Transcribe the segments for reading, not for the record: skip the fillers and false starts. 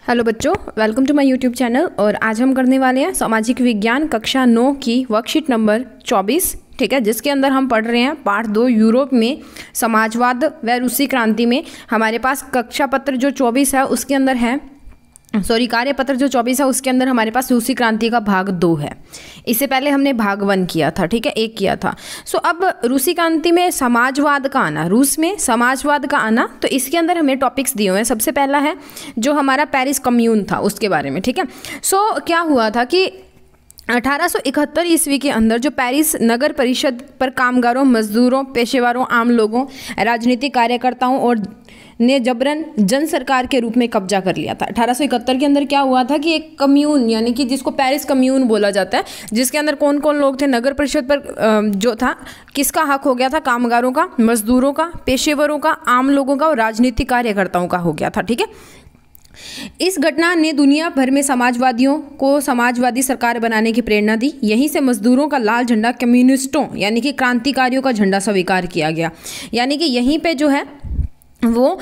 Hello बच्चों, welcome to my YouTube channel. और आज हम करने वाले हैं सामाजिक विज्ञान कक्षा 9 की वर्कशीट नंबर 24। ठीक है, जिसके अंदर हम पढ़ रहे हैं पार्ट 2 यूरोप में समाजवाद व रूसी क्रांति में। हमारे पास कक्षा पत्र जो 24 है उसके अंदर है कार्यपत्र जो 24 है उसके अंदर हमारे पास रूसी क्रांति का भाग 2 है। इससे पहले हमने भाग 1 किया था, ठीक है, 1 किया था। अब रूसी क्रांति में समाजवाद का आना, रूस में समाजवाद का आना, तो इसके अंदर हमें टॉपिक्स दिए हुए हैं। सबसे पहला है जो हमारा पेरिस कम्यून था उसके बारे में, ठीक है। क्या हुआ था कि 1871 ईस्वी के अंदर जो पेरिस नगर परिषद पर कामगारों, मजदूरों, पेशेवरों, आम लोगों, राजनीतिक कार्यकर्ताओं और ने जबरन जन सरकार के रूप में कब्जा कर लिया था। 1871 के अंदर क्या हुआ था कि एक कम्यून, यानी कि जिसको पेरिस कम्यून बोला जाता है, जिसके अंदर कौन कौन लोग थे, नगर परिषद पर जो था किसका हक हो गया था, कामगारों का, मजदूरों का, पेशेवरों का, आम लोगों का और राजनीतिक कार्यकर्ताओं का हो गया था, ठीक है। इस घटना ने दुनिया भर में समाजवादियों को समाजवादी सरकार बनाने की प्रेरणा दी। यहीं से मजदूरों का लाल झंडा कम्युनिस्टों यानी कि क्रांतिकारियों का झंडा स्वीकार किया गया। यानी कि यहीं पे जो है वो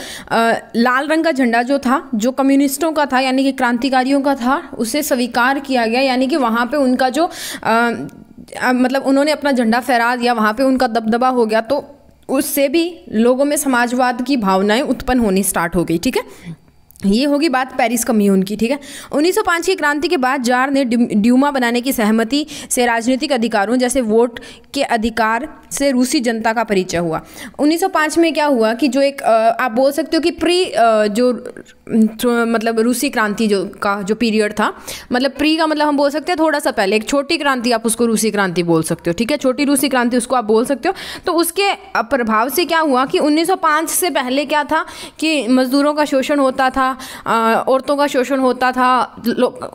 लाल रंग का झंडा जो था, जो कम्युनिस्टों का था यानी कि क्रांतिकारियों का था, उसे स्वीकार किया गया। यानी कि वहाँ पे उनका जो मतलब उन्होंने अपना झंडा फहरा दिया, वहाँ पे उनका दबदबा हो गया, तो उससे भी लोगों में समाजवाद की भावनाएं उत्पन्न होनी स्टार्ट हो गई, ठीक है। ये होगी बात पेरिस कम्यून की, ठीक है। 1905 की क्रांति के बाद जार ने ड्यूमा बनाने की सहमति से राजनीतिक अधिकारों जैसे वोट के अधिकार से रूसी जनता का परिचय हुआ। 1905 में क्या हुआ कि जो एक आप बोल सकते हो कि मतलब रूसी क्रांति जो पीरियड था, मतलब प्री का मतलब हम बोल सकते हैं थोड़ा सा पहले, एक छोटी क्रांति आप उसको रूसी क्रांति बोल सकते हो, ठीक है, छोटी रूसी क्रांति उसको आप बोल सकते हो। तो उसके प्रभाव से क्या हुआ कि 1905 से पहले क्या था कि मजदूरों का शोषण होता था, औरतों का शोषण होता था,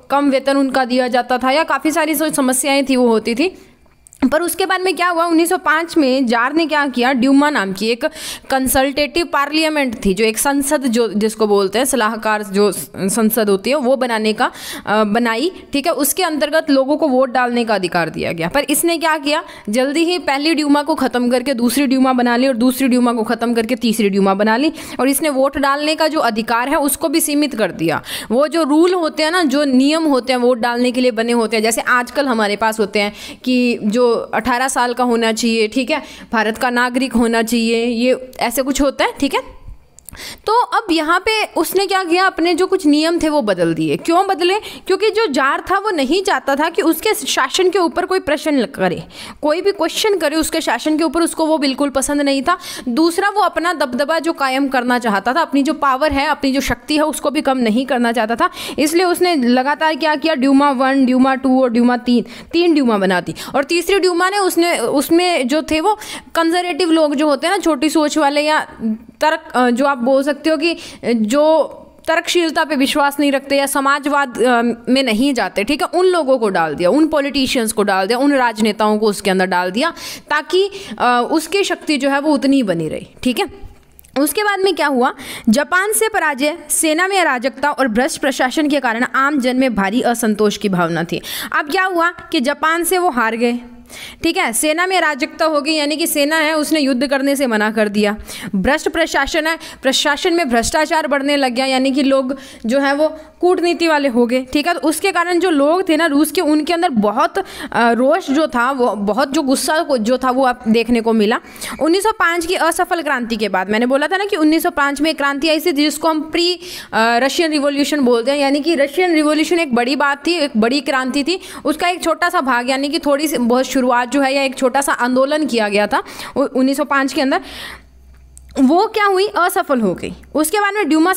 कम वेतन उनका दिया जाता था, या काफ़ी सारी जो समस्याएं थी वो होती थी। पर उसके बाद में क्या हुआ, 1905 में जार ने क्या किया, ड्यूमा नाम की एक कंसल्टेटिव पार्लियामेंट थी, जो एक संसद जो जिसको बोलते हैं सलाहकार जो संसद होती है, वो बनाई, ठीक है। उसके अंतर्गत लोगों को वोट डालने का अधिकार दिया गया। पर इसने क्या किया, जल्दी ही पहली ड्यूमा को ख़त्म करके दूसरी ड्यूमा बना ली, और दूसरी ड्यूमा को ख़त्म करके तीसरी ड्यूमा बना ली, और इसने वोट डालने का जो अधिकार है उसको भी सीमित कर दिया। वो जो रूल होते हैं ना, जो नियम होते हैं वोट डालने के लिए बने होते हैं, जैसे आजकल हमारे पास होते हैं कि जो 18 साल का होना चाहिए, ठीक है, भारत का नागरिक होना चाहिए, ये ऐसे कुछ होता है, ठीक है। तो अब यहाँ पे उसने क्या किया, अपने जो कुछ नियम थे वो बदल दिए। क्यों बदले? क्योंकि जो जार था वो नहीं चाहता था कि उसके शासन के ऊपर कोई प्रश्न करे, कोई भी क्वेश्चन करे उसके शासन के ऊपर, उसको वो बिल्कुल पसंद नहीं था। दूसरा, वो अपना दबदबा जो कायम करना चाहता था, अपनी जो पावर है, अपनी जो शक्ति है, उसको भी कम नहीं करना चाहता था। इसलिए उसने लगातार क्या किया, ड्यूमा 1, ड्यूमा 2 और ड्यूमा 3 ड्यूमा बना दी। और तीसरी ड्यूमा ने उसमें जो थे वो कंजर्वेटिव लोग जो होते हैं ना, छोटी सोच वाले, या तर्क जो आप बोल सकते हो कि जो तर्कशीलता पे विश्वास नहीं रखते या समाजवाद में नहीं जाते, ठीक है, उन लोगों को डाल दिया, उन पॉलिटिशियंस को डाल दिया, उन राजनेताओं को उसके अंदर डाल दिया, ताकि उसकी शक्ति जो है वो उतनी ही बनी रही, ठीक है। उसके बाद में क्या हुआ, जापान से पराजय, सेना में अराजकता और भ्रष्ट प्रशासन के कारण आम जन में भारी असंतोष की भावना थी। अब क्या हुआ कि जापान से वो हार गए, ठीक है, सेना में अराजकता हो गई, यानी कि सेना है उसने युद्ध करने से मना कर दिया। भ्रष्ट प्रशासन है, प्रशासन में भ्रष्टाचार बढ़ने लग गया, यानी कि लोग जो है वो कूटनीति वाले हो गए, ठीक है। तो उसके कारण जो लोग थे ना रूस के, उनके अंदर बहुत रोष जो था, वो बहुत जो गुस्सा जो था वो आप देखने को मिला। 1905 की असफल क्रांति के बाद, मैंने बोला था ना कि 1905 में एक क्रांति आई थी जिसको हम प्री रशियन रिवॉल्यूशन बोलते हैं, यानी कि रशियन रिवॉल्यूशन एक बड़ी बात थी, एक बड़ी क्रांति थी, उसका एक छोटा सा भाग, यानी कि थोड़ी सी बहुत शुरुआत जो है, या एक छोटा सा आंदोलन किया गया था 1905 के अंदर, वो क्या हुई, असफल हो गई। उसके बाद में ड्यूमा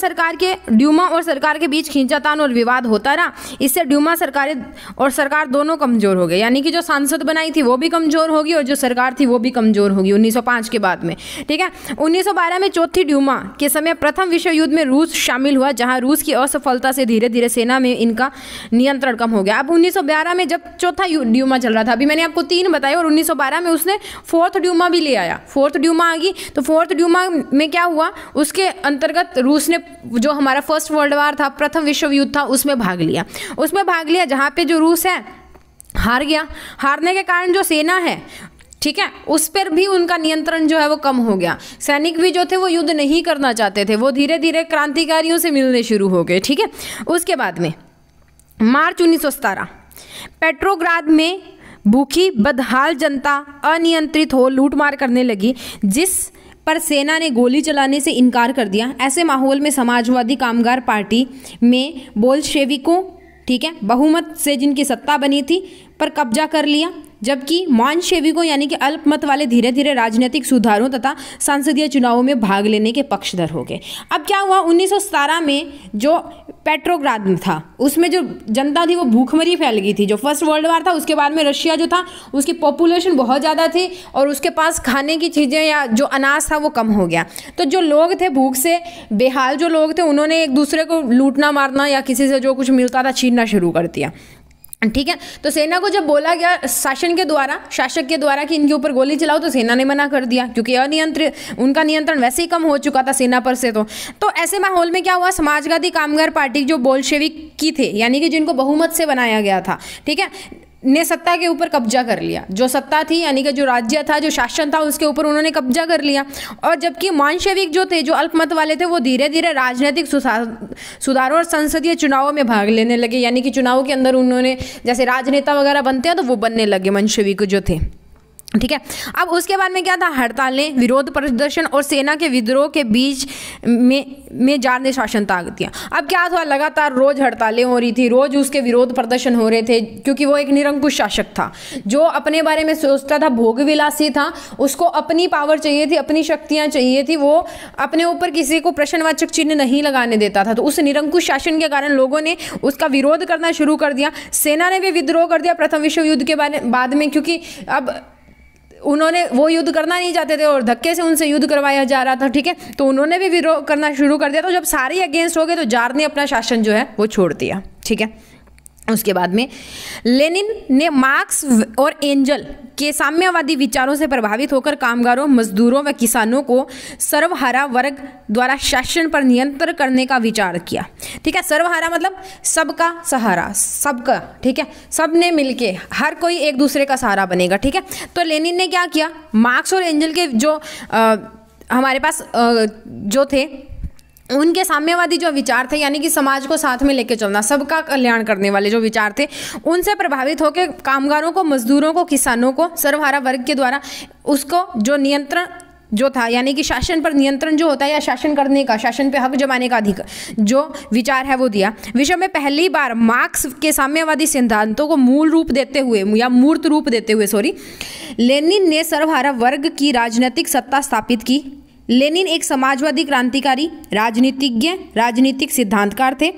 और सरकार के बीच खींचातान और विवाद होता रहा। इससे ड्यूमा सरकार दोनों कमजोर हो गए, यानी कि जो सांसद बनाई थी वो भी कमजोर होगी और जो सरकार थी वो भी कमजोर होगी 1905 के बाद में, ठीक है। 1912 में चौथी ड्यूमा के समय प्रथम विश्व युद्ध में रूस शामिल हुआ, जहां रूस की असफलता से धीरे धीरे सेना में इनका नियंत्रण कम हो गया। अब 1912 में जब चौथा ड्यूमा चल रहा था, अभी मैंने आपको 3 बताया, और 1912 में उसने 4th ड्यूमा भी ले आया, 4th ड्यूमा आ गई। तो 4th ड्यूमा में क्या हुआ, उसके अंतर्गत रूस ने जो हमारा फर्स्ट वर्ल्ड वार था, प्रथम विश्व युद्ध था, उसमें भाग लिया, जहां पे जो रूस है हार गया। हारने के कारण जो सेना है ठीक है, उस पर भी उनका नियंत्रण जो है वो कम हो गया। सैनिक भी जो थे वो युद्ध नहीं करना चाहते थे, वो धीरे धीरे क्रांतिकारियों से मिलने शुरू हो गए। ठीक है, उसके बाद में मार्च 1917 पेट्रोग्राद में भूखी बदहाल जनता अनियंत्रित हो लूटमार करने लगी, जिस पर सेना ने गोली चलाने से इनकार कर दिया। ऐसे माहौल में समाजवादी कामगार पार्टी में बोल्शेविकों, ठीक है, बहुमत से जिनकी सत्ता बनी थी पर कब्जा कर लिया, जबकि मॉन्शेविकों यानी कि अल्पमत वाले धीरे धीरे राजनीतिक सुधारों तथा संसदीय चुनावों में भाग लेने के पक्षधर हो गए। अब क्या हुआ, 1917 में जो पेट्रोग्राद में था उसमें जो जनता थी वो भूखमरी फैल गई थी। जो फर्स्ट वर्ल्ड वार था उसके बाद में रशिया जो था उसकी पॉपुलेशन बहुत ज़्यादा थी और उसके पास खाने की चीज़ें या जो अनाज था वो कम हो गया। तो जो लोग थे भूख से बेहाल जो लोग थे उन्होंने एक दूसरे को लूटना मारना या किसी से जो कुछ मिलता था छीनना शुरू कर दिया। ठीक है, तो सेना को जब बोला गया शासक के द्वारा कि इनके ऊपर गोली चलाओ, तो सेना ने मना कर दिया क्योंकि उनका नियंत्रण वैसे ही कम हो चुका था सेना पर से। तो ऐसे माहौल में क्या हुआ, समाजवादी कामगार पार्टी जो बोल्शेविक की थे यानी कि जिनको बहुमत से बनाया गया था, ठीक है, ने सत्ता के ऊपर कब्जा कर लिया। जो सत्ता थी यानी कि जो राज्य था, जो शासन था, उसके ऊपर उन्होंने कब्जा कर लिया। और जबकि मॉन्शेविक जो थे, जो अल्पमत वाले थे, वो धीरे धीरे राजनीतिक सुधारों और संसदीय चुनावों में भाग लेने लगे, यानी कि चुनाव के अंदर उन्होंने जैसे राजनेता वगैरह बनते हैं तो वो बनने लगे मॉन्शेविक जो थे। ठीक है, अब उसके बाद में क्या था, हड़तालें, विरोध प्रदर्शन और सेना के विद्रोह के बीच में जार ने शासन ताक दिया। अब क्या था, लगातार रोज हड़तालें हो रही थी, रोज उसके विरोध प्रदर्शन हो रहे थे, क्योंकि वो एक निरंकुश शासक था जो अपने बारे में सोचता था, भोगविलासी था, उसको अपनी पावर चाहिए थी, अपनी शक्तियां चाहिए थी, वो अपने ऊपर किसी को प्रश्नवाचक चिन्ह नहीं लगाने देता था। तो उस निरंकुश शासन के कारण लोगों ने उसका विरोध करना शुरू कर दिया। सेना ने भी विद्रोह कर दिया प्रथम विश्व युद्ध के बाद में, क्योंकि अब उन्होंने वो युद्ध करना नहीं चाहते थे और धक्के से उनसे युद्ध करवाया जा रहा था। ठीक है, तो उन्होंने भी विरोध करना शुरू कर दिया। तो जब सारे अगेंस्ट हो गए तो जार ने अपना शासन जो है वो छोड़ दिया। ठीक है, उसके बाद में लेनिन ने मार्क्स और एंजल के साम्यवादी विचारों से प्रभावित होकर कामगारों, मजदूरों व किसानों को सर्वहारा वर्ग द्वारा शासन पर नियंत्रण करने का विचार किया। ठीक है, सर्वहारा मतलब सबका सहारा, सबका, ठीक है, सब ने मिलके, हर कोई एक दूसरे का सहारा बनेगा। ठीक है, तो लेनिन ने क्या किया, मार्क्स और एंजल के जो हमारे पास जो थे उनके साम्यवादी जो विचार थे, यानी कि समाज को साथ में लेके चलना, सबका कल्याण करने वाले जो विचार थे, उनसे प्रभावित होकर कामगारों को, मजदूरों को, किसानों को सर्वहारा वर्ग के द्वारा उसको जो नियंत्रण जो था, यानी कि शासन पर नियंत्रण जो होता है या शासन करने का, शासन पे हक जमाने का अधिकार जो विचार है वो दिया। विश्व में पहली बार मार्क्स के साम्यवादी सिद्धांतों को मूल रूप देते हुए या मूर्त रूप देते हुए लेनिन ने सर्वहारा वर्ग की राजनीतिक सत्ता स्थापित की। लेनिन एक समाजवादी क्रांतिकारी, राजनीतिज्ञ, राजनीतिक सिद्धांतकार थे।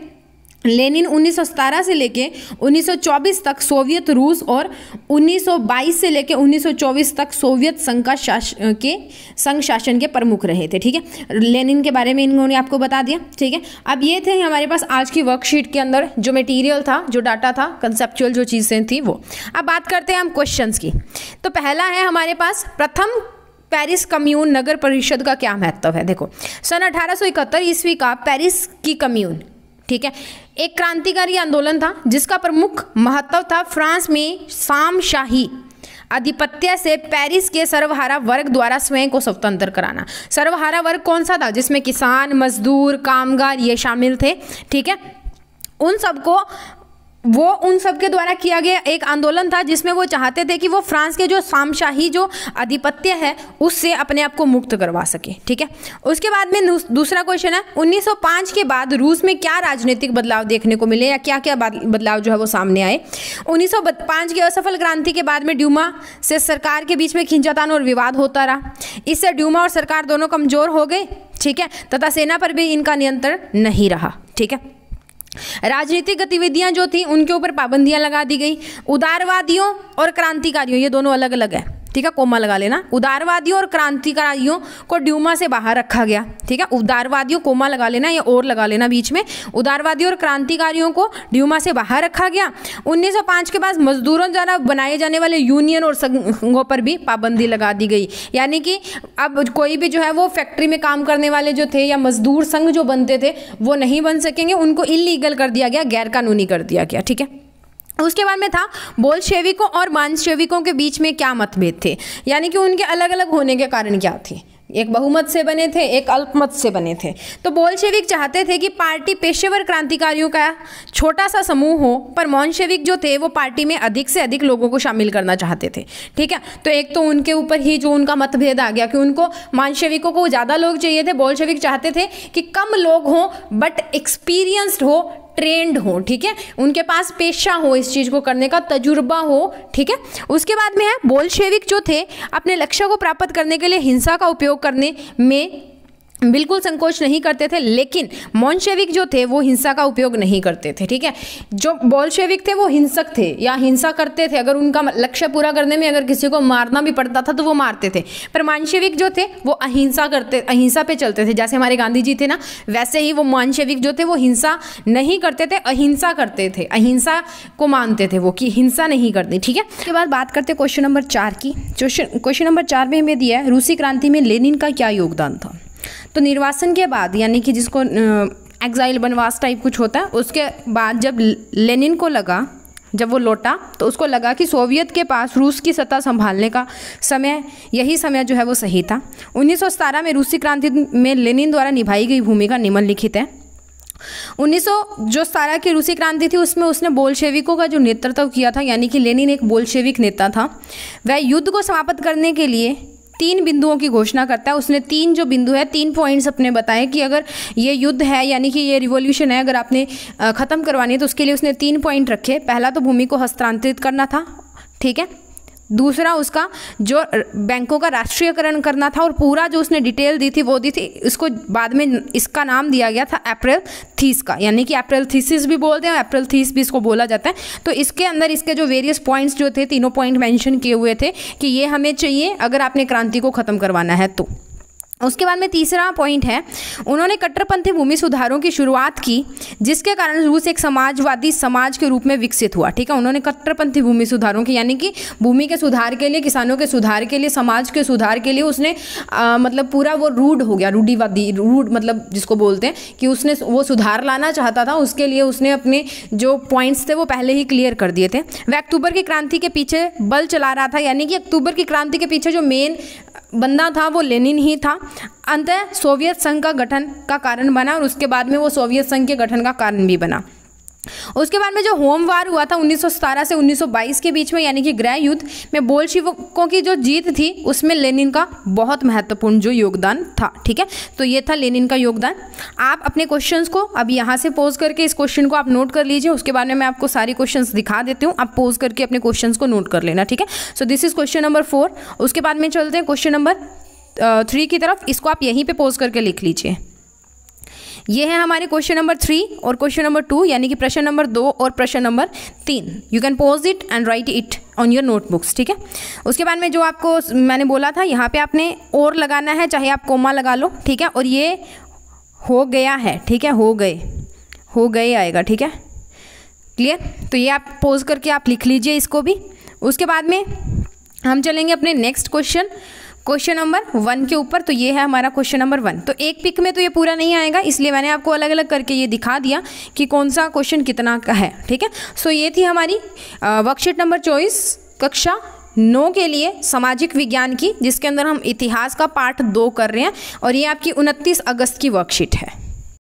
लेनिन 1917 से लेके 1924 तक सोवियत रूस और 1922 से लेके 1924 तक सोवियत संघ का संघ शासन के प्रमुख रहे थे। ठीक है, लेनिन के बारे में इन्होंने आपको बता दिया। ठीक है, अब ये थे हमारे पास आज की वर्कशीट के अंदर जो मटेरियल था, जो डाटा था, कंसेप्चुअल जो चीज़ें थी वो। अब बात करते हैं हम क्वेश्चंस की। तो पहला है हमारे पास, प्रथम पेरिस कम्यून नगर परिषद का क्या महत्व है। देखो, सन 1871 ईस्वी का पेरिस की कम्यून, ठीक है, एक क्रांतिकारी आंदोलन था जिसका प्रमुख महत्व था फ्रांस में सामशाही आधिपत्य से पेरिस के सर्वहारा वर्ग द्वारा स्वयं को स्वतंत्र कराना। सर्वहारा वर्ग कौन सा था, जिसमें किसान, मजदूर, कामगार ये शामिल थे। ठीक है, उन सब के द्वारा किया गया एक आंदोलन था जिसमें वो चाहते थे कि वो फ्रांस के जो सामशाही जो आधिपत्य है उससे अपने आप को मुक्त करवा सके। ठीक है, उसके बाद में दूसरा क्वेश्चन है, 1905 के बाद रूस में क्या राजनीतिक बदलाव देखने को मिले या क्या क्या बदलाव जो है वो सामने आए। 1905 की असफल क्रांति के बाद में ड्यूमा से सरकार के बीच में खींचातान और विवाद होता रहा। इससे ड्यूमा और सरकार दोनों कमजोर हो गए। ठीक है, तथा सेना पर भी इनका नियंत्रण नहीं रहा। ठीक है, राजनीतिक गतिविधियां जो थी उनके ऊपर पाबंदियां लगा दी गई। उदारवादियों और क्रांतिकारियों, ये दोनों अलग अलग है। ठीक है, कोमा लगा लेना। उदारवादियों और क्रांतिकारियों को ड्यूमा से बाहर रखा गया। ठीक है, उदारवादियों कोमा लगा लेना या और लगा लेना बीच में। उदारवादियों और क्रांतिकारियों को ड्यूमा से बाहर रखा गया। 1905 के बाद मजदूरों द्वारा बनाए जाने वाले यूनियन और संघों पर भी पाबंदी लगा दी गई, यानी कि अब कोई भी जो है वो फैक्ट्री में काम करने वाले जो थे या मजदूर संघ जो बनते थे वो नहीं बन सकेंगे, उनको इलीगल कर दिया गया, गैर कानूनी कर दिया गया। ठीक है, उसके बाद में था बोल्शेविकों और मांशेविकों के बीच में क्या मतभेद थे, यानी कि उनके अलग अलग होने के कारण क्या थे। एक बहुमत से बने थे, एक अल्पमत से बने थे। तो बोल्शेविक चाहते थे कि पार्टी पेशेवर क्रांतिकारियों का छोटा सा समूह हो, पर मोंशेविक जो थे वो पार्टी में अधिक से अधिक लोगों को शामिल करना चाहते थे। ठीक है, तो एक तो उनके ऊपर ही जो उनका मतभेद आ गया कि उनको मांशेविकों को ज़्यादा लोग चाहिए थे, बोल्शेविक चाहते थे कि कम लोग हों बट एक्सपीरियंस्ड हो, ट्रेंड हो। ठीक है, उनके पास पेशा हो, इस चीज़ को करने का तजुर्बा हो। ठीक है, उसके बाद में है बोल्शेविक जो थे अपने लक्ष्य को प्राप्त करने के लिए हिंसा का उपयोग करने में बिल्कुल संकोच नहीं करते थे, लेकिन मोंशेविक जो थे वो हिंसा का उपयोग नहीं करते थे। ठीक है, जो बोल्शेविक थे वो हिंसक थे या हिंसा करते थे, अगर उनका लक्ष्य पूरा करने में अगर किसी को मारना भी पड़ता था तो वो मारते थे। पर मोंशेविक जो थे वो अहिंसा पे चलते थे। जैसे हमारे गांधी जी थे ना, वैसे ही वो मोंशेविक जो थे वो हिंसा नहीं करते थे, अहिंसा करते थे। अहिंसा को मानते थे वो कि हिंसा नहीं करनी। ठीक है, उसके बाद बात करते हैं क्वेश्चन नंबर 4 की। क्वेश्चन नंबर 4 में हमें दिया है रूसी क्रांति में लेनिन का क्या योगदान था। तो निर्वासन के बाद, यानी कि जिसको एग्जाइल वनवास टाइप कुछ होता है, उसके बाद जब लेनिन को लगा, जब वो लौटा तो उसको लगा कि सोवियत के पास रूस की सत्ता संभालने का समय, यही समय जो है वो सही था। 1917 में रूसी क्रांति में लेनिन द्वारा निभाई गई भूमिका निम्नलिखित है। 1917 की रूसी क्रांति थी, उसमें उसने बोल्शेविकों का जो नेतृत्व किया था, यानी कि लेनिन एक बोल्शेविक नेता था। वह युद्ध को समाप्त करने के लिए 3 बिंदुओं की घोषणा करता है। उसने 3 जो बिंदु है, 3 पॉइंट्स अपने बताए कि अगर ये युद्ध है, यानी कि ये रिवॉल्यूशन है, अगर आपने ख़त्म करवानी है तो उसके लिए उसने 3 पॉइंट रखे। पहला तो भूमि को हस्तांतरित करना था। ठीक है, दूसरा उसका जो बैंकों का राष्ट्रीयकरण करना था, और पूरा जो उसने डिटेल दी थी वो दी थी। इसको बाद में इसका नाम दिया गया था अप्रैल थीस का, यानी कि अप्रैल थीसिस भी बोलते हैं, अप्रैल थीस भी इसको बोला जाता है। तो इसके अंदर इसके जो वेरियस पॉइंट्स जो थे, 3 पॉइंट मेंशन किए हुए थे कि ये हमें चाहिए अगर आपने क्रांति को ख़त्म करवाना है तो। उसके बाद में तीसरा पॉइंट है, उन्होंने कट्टरपंथी भूमि सुधारों की शुरुआत की, जिसके कारण रूस एक समाजवादी समाज के रूप में विकसित हुआ। ठीक है, उन्होंने कट्टरपंथी भूमि सुधारों की, यानी कि भूमि के सुधार के लिए, किसानों के सुधार के लिए, समाज के सुधार के लिए उसने मतलब पूरा वो रूढ़ हो गया, रूढ़िवादी, रूढ़ मतलब जिसको बोलते हैं कि उसने वो सुधार लाना चाहता था। उसके लिए उसने अपने जो पॉइंट्स थे वो पहले ही क्लियर कर दिए थे। वह अक्टूबर की क्रांति के पीछे बल चला रहा था, यानी कि अक्टूबर की क्रांति के पीछे जो मेन बंदा था वो लेनिन ही था। अंततः सोवियत संघ का गठन का कारण बना, और उसके बाद में वो सोवियत संघ के गठन का कारण भी बना। उसके बाद में जो होम वार हुआ था 1917 से 1922 के बीच में, यानी कि गृह युद्ध में बोल्शेविकों की जो जीत थी, उसमें लेनिन का बहुत महत्वपूर्ण जो योगदान था। ठीक है, तो ये था लेनिन का योगदान। आप अपने क्वेश्चंस को अब यहाँ से पोज करके इस क्वेश्चन को आप नोट कर लीजिए। उसके बाद में मैं आपको सारी क्वेश्चंस दिखा देती हूँ, आप पोज करके अपने क्वेश्चंस को नोट कर लेना। ठीक है, so this is question number 4। उसके बाद में चलते हैं क्वेश्चन नंबर 3 की तरफ। इसको आप यहीं पर पोज करके लिख लीजिए। ये है हमारे क्वेश्चन नंबर 3 और क्वेश्चन नंबर 2, यानी कि प्रश्न नंबर 2 और प्रश्न number 3। You can pose it and right it on your notebooks. ठीक है, उसके बाद में जो आपको मैंने बोला था, यहाँ पे आपने और लगाना है, चाहे आप कोमा लगा लो। ठीक है, और ये हो गया है। ठीक है, हो गए आएगा। ठीक है, क्लियर। तो ये आप पोज करके आप लिख लीजिए इसको भी। उसके बाद में हम चलेंगे अपने नेक्स्ट क्वेश्चन नंबर 1 के ऊपर। तो ये है हमारा क्वेश्चन नंबर 1। तो एक पिक में तो ये पूरा नहीं आएगा, इसलिए मैंने आपको अलग अलग करके ये दिखा दिया कि कौन सा क्वेश्चन कितना का है। ठीक है, सो ये थी हमारी वर्कशीट नंबर 24 कक्षा 9 के लिए सामाजिक विज्ञान की, जिसके अंदर हम इतिहास का पार्ट 2 कर रहे हैं, और ये आपकी 29 अगस्त की वर्कशीट है।